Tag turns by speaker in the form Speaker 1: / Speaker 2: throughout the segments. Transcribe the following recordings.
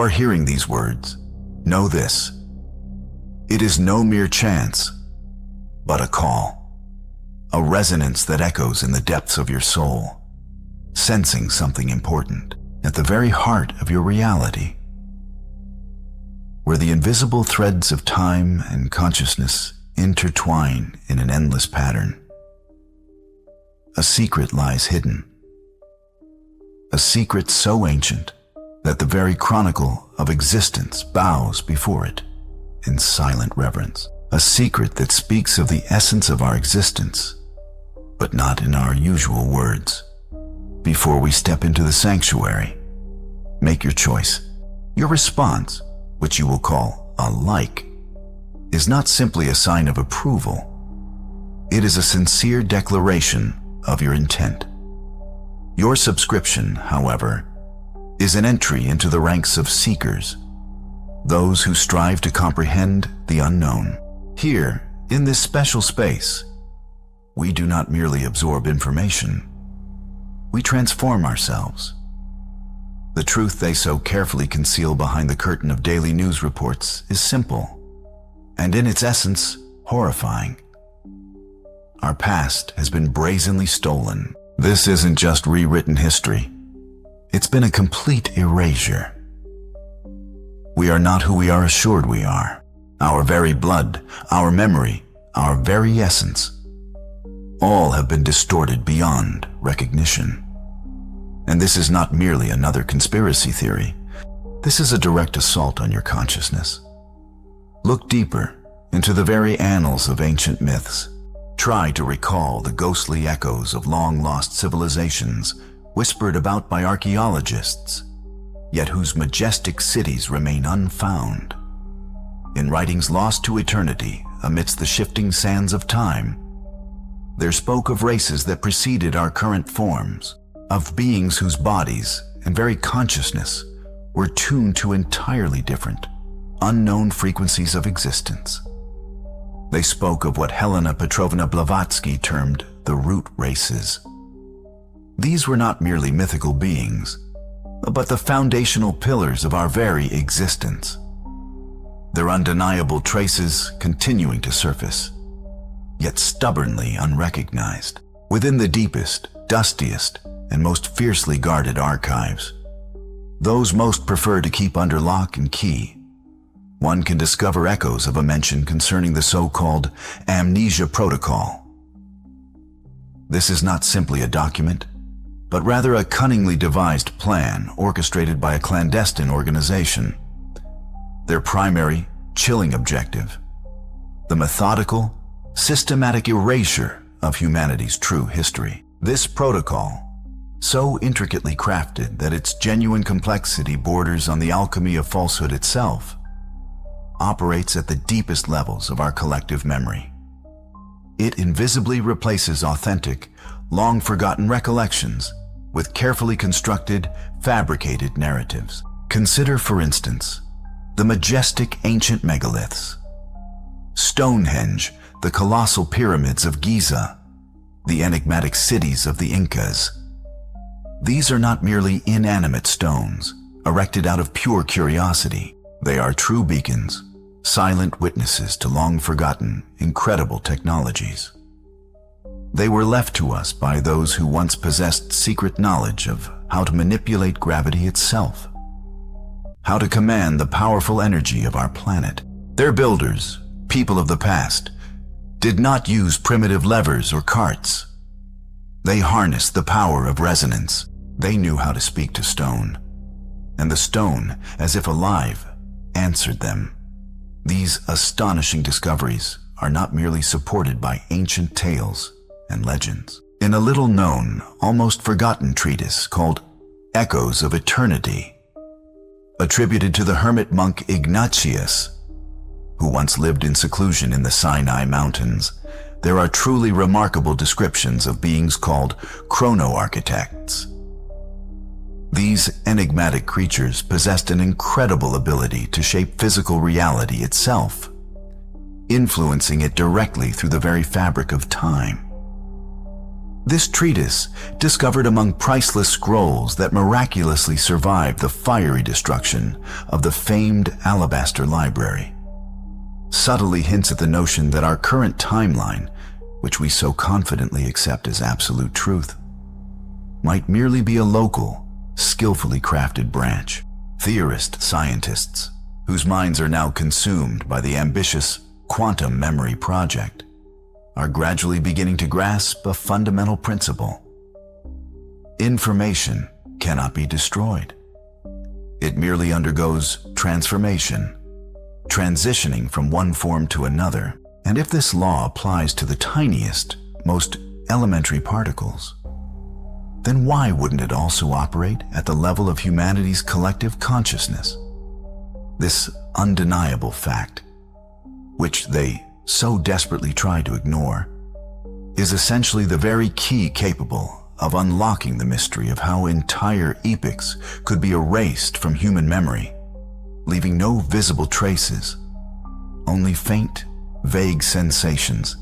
Speaker 1: are hearing these words, know this. It is no mere chance, but a call, a resonance that echoes in the depths of your soul, sensing something important at the very heart of your reality, where the invisible threads of time and consciousness intertwine in an endless pattern. A secret lies hidden, a secret so ancient that the very chronicle of existence bows before it in silent reverence. A secret that speaks of the essence of our existence, but not in our usual words. Before we step into the sanctuary, make your choice. Your response, which you will call a like, is not simply a sign of approval. It is a sincere declaration of your intent. Your subscription, however, is an entry into the ranks of seekers, those who strive to comprehend the unknown. Here, in this special space, we do not merely absorb information, we transform ourselves. The truth they so carefully conceal behind the curtain of daily news reports is simple, and in its essence, horrifying. Our past has been brazenly stolen. This isn't just rewritten history. It's been a complete erasure. We are not who we are assured we are. Our very blood, our memory, our very essence, all have been distorted beyond recognition. And this is not merely another conspiracy theory. This is a direct assault on your consciousness. Look deeper into the very annals of ancient myths. Try to recall the ghostly echoes of long-lost civilizations whispered about by archaeologists, yet whose majestic cities remain unfound. In writings lost to eternity amidst the shifting sands of time, there spoke of races that preceded our current forms, of beings whose bodies and very consciousness were tuned to entirely different, unknown frequencies of existence. They spoke of what Helena Blavatsky termed the root races. These were not merely mythical beings, but the foundational pillars of our very existence. Their undeniable traces continuing to surface, yet stubbornly unrecognized, within the deepest, dustiest, and most fiercely guarded archives. Those most prefer to keep under lock and key. One can discover echoes of a mention concerning the so-called amnesia protocol. This is not simply a document, but rather a cunningly devised plan orchestrated by a clandestine organization. Their primary, chilling objective: the methodical, systematic erasure of humanity's true history. This protocol, so intricately crafted that its genuine complexity borders on the alchemy of falsehood itself, operates at the deepest levels of our collective memory. It invisibly replaces authentic, long-forgotten recollections with carefully constructed, fabricated narratives. Consider, for instance, the majestic ancient megaliths, Stonehenge, the colossal pyramids of Giza, the enigmatic cities of the Incas. These are not merely inanimate stones, erected out of pure curiosity. They are true beacons, silent witnesses to long-forgotten, incredible technologies. They were left to us by those who once possessed secret knowledge of how to manipulate gravity itself, how to command the powerful energy of our planet. Their builders, people of the past, did not use primitive levers or carts. They harnessed the power of resonance. They knew how to speak to stone, and the stone, as if alive, answered them. These astonishing discoveries are not merely supported by ancient tales and legends. In a little-known, almost forgotten treatise called Echoes of Eternity, attributed to the hermit monk Ignatius, who once lived in seclusion in the Sinai Mountains, there are truly remarkable descriptions of beings called chrono-architects. These enigmatic creatures possessed an incredible ability to shape physical reality itself, influencing it directly through the very fabric of time. This treatise, discovered among priceless scrolls that miraculously survived the fiery destruction of the famed Alabaster Library, subtly hints at the notion that our current timeline, which we so confidently accept as absolute truth, might merely be a local, skillfully crafted branch. Theorist scientists, whose minds are now consumed by the ambitious quantum memory project, are gradually beginning to grasp a fundamental principle. Information cannot be destroyed. It merely undergoes transformation, transitioning from one form to another. And if this law applies to the tiniest, most elementary particles, then why wouldn't it also operate at the level of humanity's collective consciousness? This undeniable fact, which they so desperately try to ignore, is essentially the very key capable of unlocking the mystery of how entire epochs could be erased from human memory, leaving no visible traces, only faint, vague sensations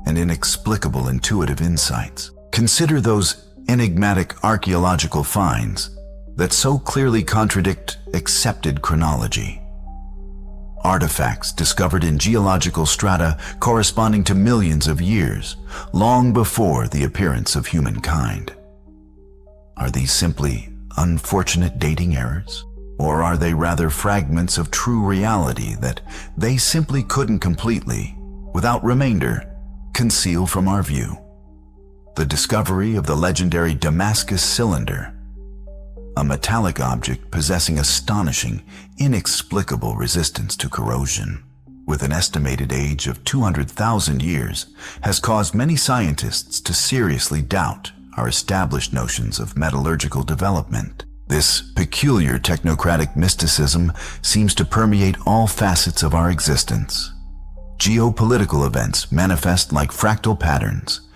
Speaker 1: and inexplicable intuitive insights. Consider those enigmatic archaeological finds that so clearly contradict accepted chronology. Artifacts discovered in geological strata corresponding to millions of years, long before the appearance of humankind. Are these simply unfortunate dating errors? Or are they rather fragments of true reality that they simply couldn't completely, without remainder, conceal from our view? The discovery of the legendary Damascus cylinder, a metallic object possessing astonishing, inexplicable resistance to corrosion, with an estimated age of 200,000 years, has caused many scientists to seriously doubt our established notions of metallurgical development. This peculiar technocratic mysticism seems to permeate all facets of our existence. Geopolitical events manifest like fractal patterns,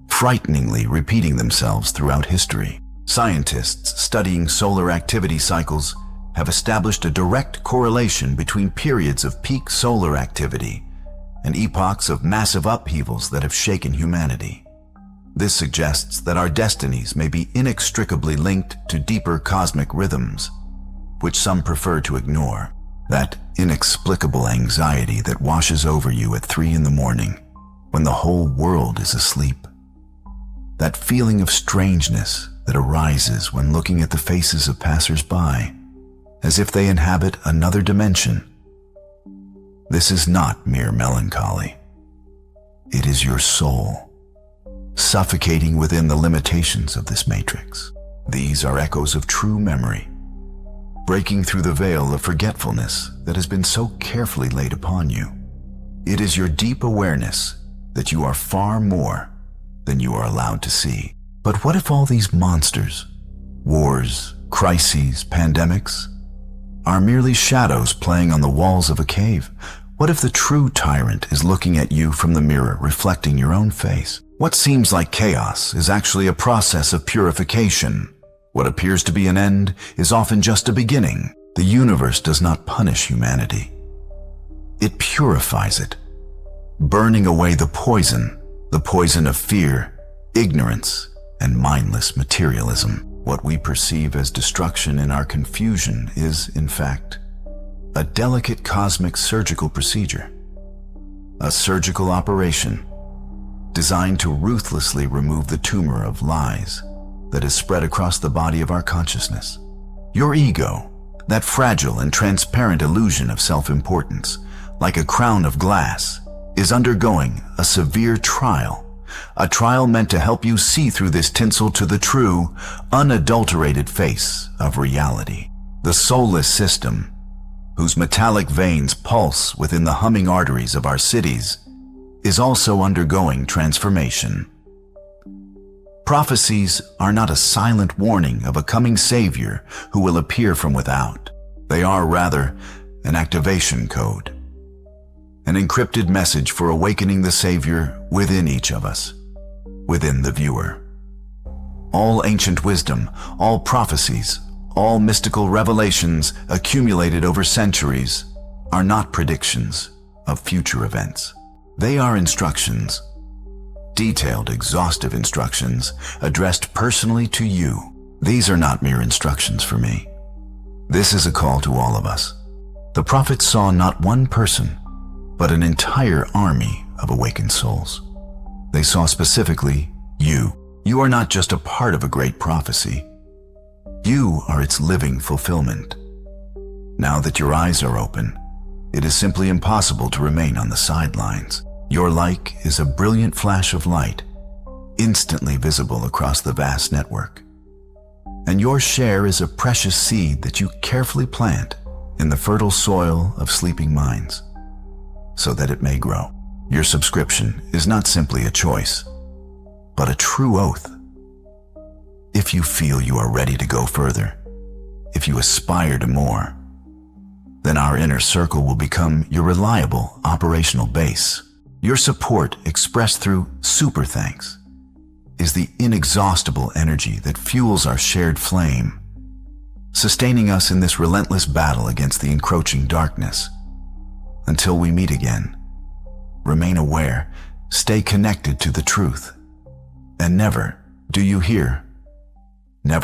Speaker 1: frighteningly repeating themselves throughout history. Scientists studying solar activity cycles have established a direct correlation between periods of peak solar activity and epochs of massive upheavals that have shaken humanity. This suggests that our destinies may be inextricably linked to deeper cosmic rhythms, which some prefer to ignore. That inexplicable anxiety that washes over you at 3 a.m. when the whole world is asleep. That feeling of strangeness that arises when looking at the faces of passers-by, as if they inhabit another dimension. This is not mere melancholy. It is your soul, suffocating within the limitations of this matrix. These are echoes of true memory, breaking through the veil of forgetfulness that has been so carefully laid upon you. It is your deep awareness that you are far more than you are allowed to see. But what if all these monsters, wars, crises, pandemics, are merely shadows playing on the walls of a cave? What if the true tyrant is looking at you from the mirror, reflecting your own face? What seems like chaos is actually a process of purification. What appears to be an end is often just a beginning. The universe does not punish humanity. It purifies it, burning away the poison of fear, ignorance, and mindless materialism. What we perceive as destruction in our confusion is, in fact, a delicate cosmic surgical procedure, a surgical operation designed to ruthlessly remove the tumor of lies that is spread across the body of our consciousness. Your ego, that fragile and transparent illusion of self-importance, like a crown of glass, is undergoing a severe trial. A trial meant to help you see through this tinsel to the true, unadulterated face of reality. The soulless system, whose metallic veins pulse within the humming arteries of our cities, is also undergoing transformation. Prophecies are not a silent warning of a coming Savior who will appear from without. They are rather an activation code, an encrypted message for awakening the Savior within each of us, within the viewer. All ancient wisdom, all prophecies, all mystical revelations accumulated over centuries are not predictions of future events. They are instructions, Detailed, exhaustive instructions addressed personally to you. These are not mere instructions for me. This is a call to all of us. The prophets saw not one person, but an entire army of awakened souls. They saw specifically you. You are not just a part of a great prophecy. You are its living fulfillment. Now that your eyes are open, it is simply impossible to remain on the sidelines. Your like is a brilliant flash of light, instantly visible across the vast network. And your share is a precious seed that you carefully plant in the fertile soil of sleeping minds, so that it may grow. Your subscription is not simply a choice, but a true oath. If you feel you are ready to go further, if you aspire to more, then our inner circle will become your reliable operational base. Your support, expressed through super thanks, is the inexhaustible energy that fuels our shared flame, sustaining us in this relentless battle against the encroaching darkness. Until we meet again, remain aware, stay connected to the truth, and never, do you hear? Never